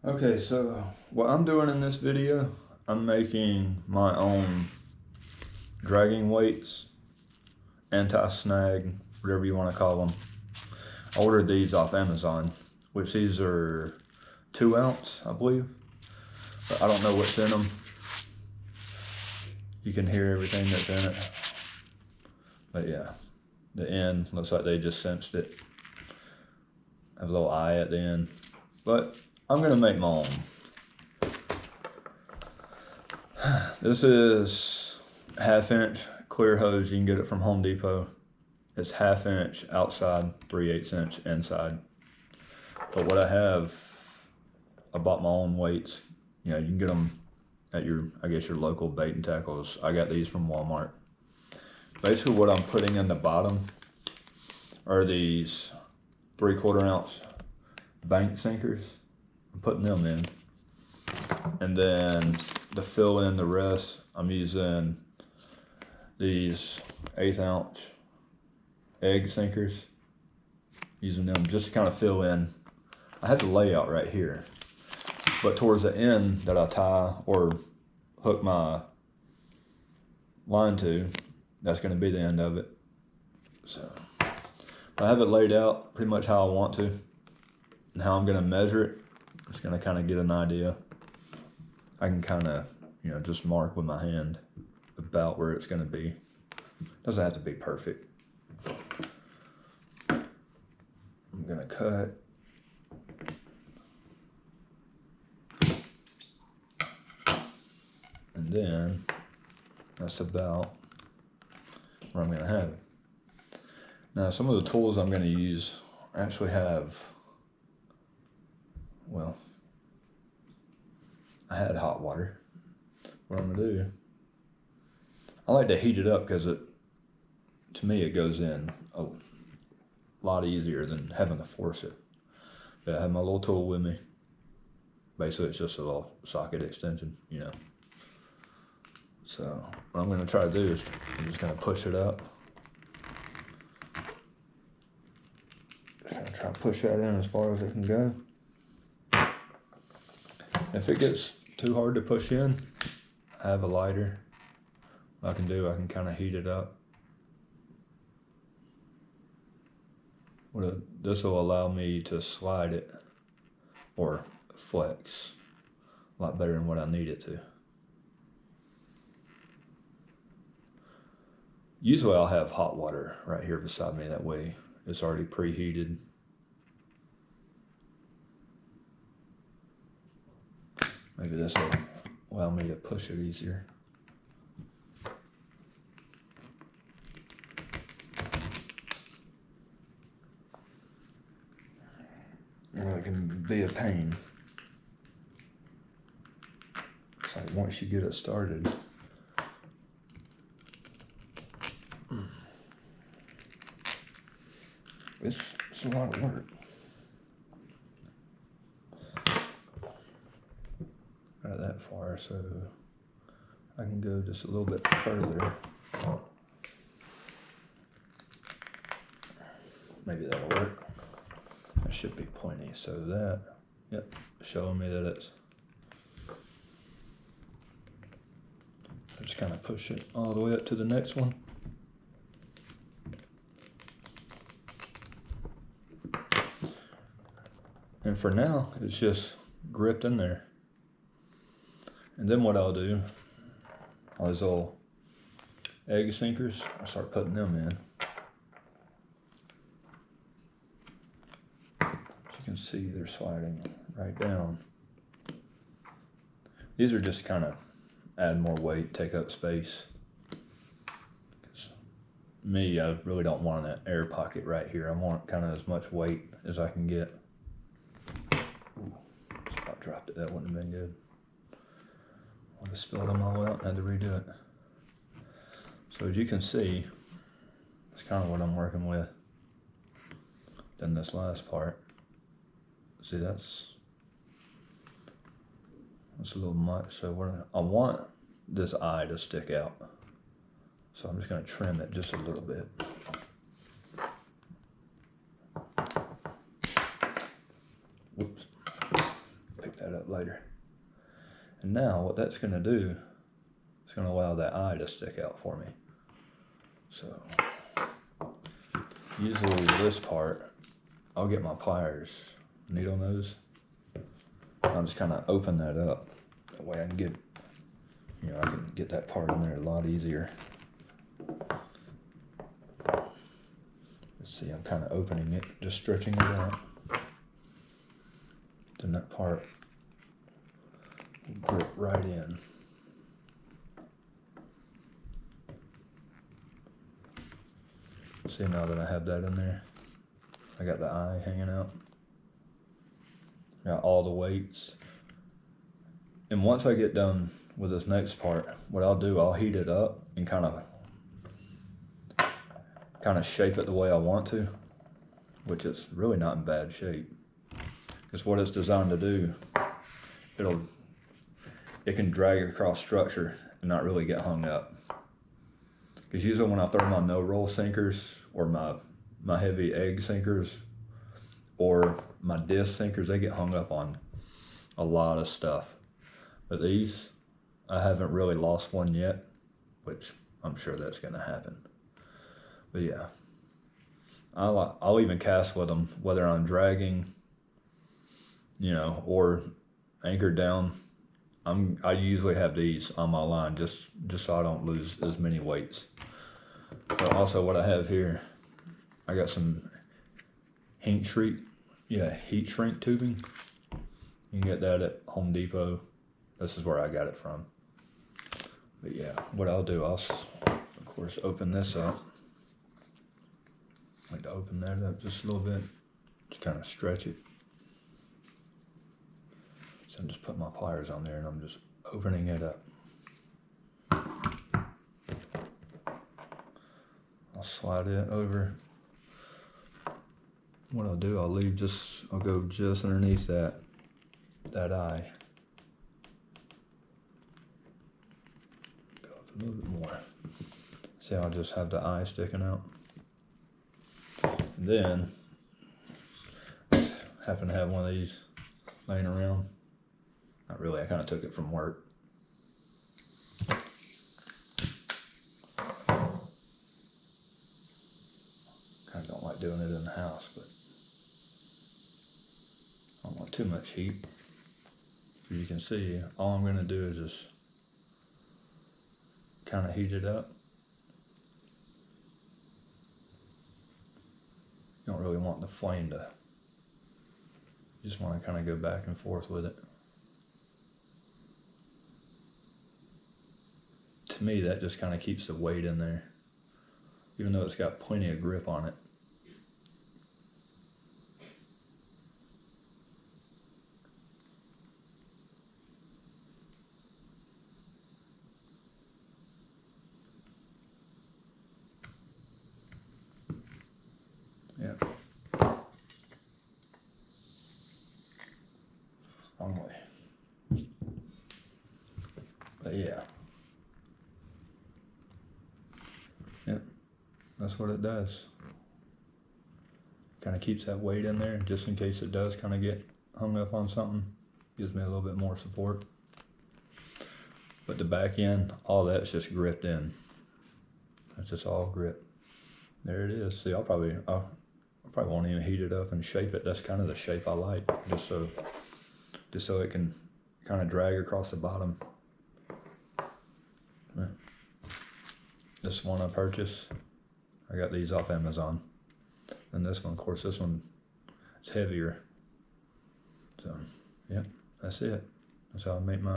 Okay, so what I'm doing in this video, I'm making my own dragging weights, anti-snag, whatever you want to call them. I ordered these off Amazon, which these are 2 ounce, I believe, but I don't know what's in them. You can hear everything that's in it. But yeah, the end looks like they just cinched it. Have a little eye at the end, but I'm gonna make my own. This is 1/2 inch clear hose. You can get it from Home Depot. It's 1/2 inch outside, 3/8 inch inside. But what I bought my own weights. You know, you can get them at your local bait and tackles. I got these from Walmart. Basically what I'm putting in the bottom are these 3/4 ounce bank sinkers. I'm putting them in. And then to fill in the rest, I'm using these 1/8 ounce egg sinkers. Using them just to kind of fill in. I have the layout right here, but towards the end that I tie or hook my line to, that's going to be the end of it. So I have it laid out pretty much how I want to, and how I'm going to measure it. I'm just going to kind of get an idea. I can kind of, just mark with my hand about where it's going to be. Doesn't have to be perfect. I'm going to cut. And then that's about where I'm going to have it. Now, some of the tools I'm going to use actually have, well, I had hot water. What I'm going to do, I like to heat it up because to me, it goes in a lot easier than having to force it. But I have my little tool with me. Basically, it's just a little socket extension, So what I'm going to try to do is I'm just going to push it up. Just going to try to push that in as far as it can go. If it gets too hard to push in, I have a lighter. What I can do, I can kind of heat it up. This will allow me to slide it or flex a lot better than what I need it to. Usually I'll have hot water right here beside me, that way it's already preheated. Maybe this will allow me to push it easier. It can be a pain. It's like once you get it started, it's a lot of work. Not that far, so I can go just a little bit further. Maybe that'll work. That should be pointy, so that, yep, showing me that it's, just kind of push it all the way up to the next one. And for now, it's just gripped in there. And then what I'll do, all these little egg sinkers, I'll start putting them in. As you can see, they're sliding right down. These are just kind of add more weight, take up space. Me, I really don't want an air pocket right here. I want kind of as much weight as I can get. Ooh, just about dropped it. That wouldn't have been good. I would have spilled them all out and had to redo it. So as you can see, that's kind of what I'm working with. Then this last part. See, that's a little much. So I want this eye to stick out. So I'm just going to trim it just a little bit. Whoops. Pick that up. up later. And now what that's gonna do, it's gonna allow that eye to stick out for me. So usually this part, I'll get my pliers, needle nose. I'll just kind of open that up. That way I can get, I can get that part in there a lot easier. Let's see, I'm kind of opening it, just stretching it out. Then that part will grip right in. See, now that I have that in there, I got the eye hanging out. Got all the weights. And once I get done with this next part, what I'll do, I'll heat it up and kind of shape it the way I want to, which is really not in bad shape. Because what it's designed to do, it can drag across structure and not really get hung up. Because usually when I throw my no-roll sinkers or my heavy egg sinkers or my disc sinkers, they get hung up on a lot of stuff. But these, I haven't really lost one yet, which I'm sure that's gonna happen. But yeah, I'll even cast with them, whether I'm dragging, or anchored down. I usually have these on my line just so I don't lose as many weights. But also what I have here, I got some heat shrink tubing. You can get that at Home Depot. This is where I got it from. But yeah, what I'll do, I'll of course open this up. I like to open that up just a little bit, just kind of stretch it. So I'm just putting my pliers on there and I'm just opening it up. I'll slide it over. What I'll do, I'll go just underneath that eye. Go up a little bit more. See, I'll just have the eye sticking out. And then, I happen to have one of these laying around. Not really, I kind of took it from work. Kind of don't like doing it in the house, but I don't want too much heat. As you can see, all I'm going to do is just kind of heat it up. You don't really want the flame to, you just want to kind of go back and forth with it. To me, that just kind of keeps the weight in there, even though it's got plenty of grip on it. Yeah. Long way. But yeah. Yep. That's what it does. Kind of keeps that weight in there just in case it does kind of get hung up on something. Gives me a little bit more support. But the back end, all that's just gripped in. That's just all grip. There it is. See, I probably won't even heat it up and shape it. That's kind of the shape I like, just so it can kind of drag across the bottom. This one I purchased, I got these off Amazon. And this one, of course, this one is heavier. So, yeah, that's it. That's how I make mine.